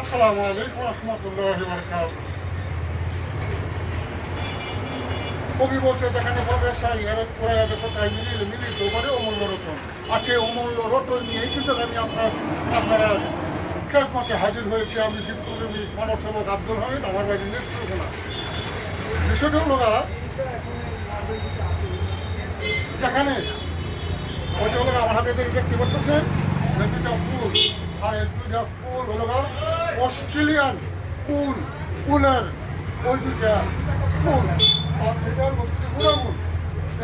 আসসালামু আলাইকুম রহমতুল্লাহ বরকাত। কবি বলছে যেখানে ব্যবসায়ী এর পুরাই কোথায় মিলিত করে অমূল্য রতন আছে। অমূল্য রতন নিয়েই কিন্তু আমি আপনারা খেদমতে হাজির হয়েছি। আমি শিবকর্মী মানব সেবক আব্দুল হামিদ, আমার বাড়ি নেত্রকোনা। বিষয়টা হলো যেখানে ওইটা হলো আমার হাতে দেখতে পাচ্ছেন দুইটা ফুল, আর এই দুইটা ফুল হলো অস্ট্রেলিয়ান ফুলের ওই দুইটা ফুল, আর এটার বসতে গুণাগুণ।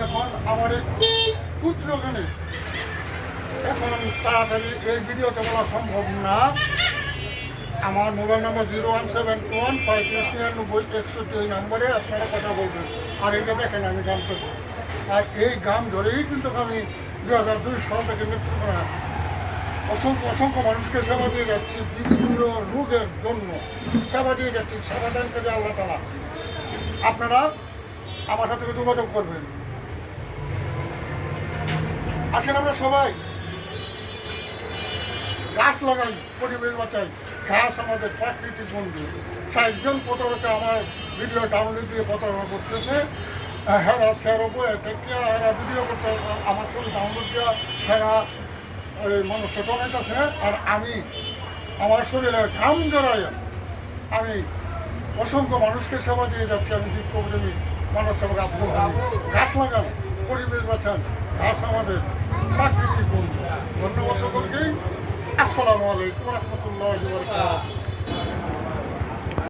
এখন আমার এক পুত্র ওখানে, এখন তাড়াতাড়ি এই ভিডিওটা বলা সম্ভব না। আমার মোবাইল নাম্বার 01721 35 93 61 নম্বরে আপনারা কথা বলবেন। আর এটা দেখেন আমি গান করছি, আর এই গান ধরেই কিন্তু আমি 2002 সাল থেকে নেত্রকোনা অসংখ্য মানুষকে সেবা দিয়ে যাচ্ছি। বিভিন্ন রোগের জন্য সেবা দিয়ে যাচ্ছি। সেবা দান করে আল্লাহ তাআলা। আপনারা আমার সাথে যোগাযোগ করবেন। আসেন আমরা সবাই গাছ লাগাই, পরিবেশ বাঁচাই। গাছ আমাদের প্রাকৃতিক বন্ধু। 4 জন প্রতারকে আমার ভিডিও ডাউনলোড দিয়ে প্রতারণা করতেছে। হেরা শেয়ার বয়ে থেকে হেরা ভিডিও করতে আমার ছবি ডাউনলোড দেওয়া, হেরা ওই মানুষটা টমেটাছে। আর আমি আমার শরীরে ঘাম জড়াই আমি অসংখ্য মানুষকে সেবা দিয়ে যাচ্ছি। আমি বিপ্লবপ্রেমী মানব সেবক আব্দুল হামিদ। গাছ লাগান, পরিবেশ বাঁচান। গাছ আমাদের প্রাকৃতিক বন্ধু। ধন্যবাদ সকলকেই। আসসালামু আলাইকুম রহমতুল্লাহ।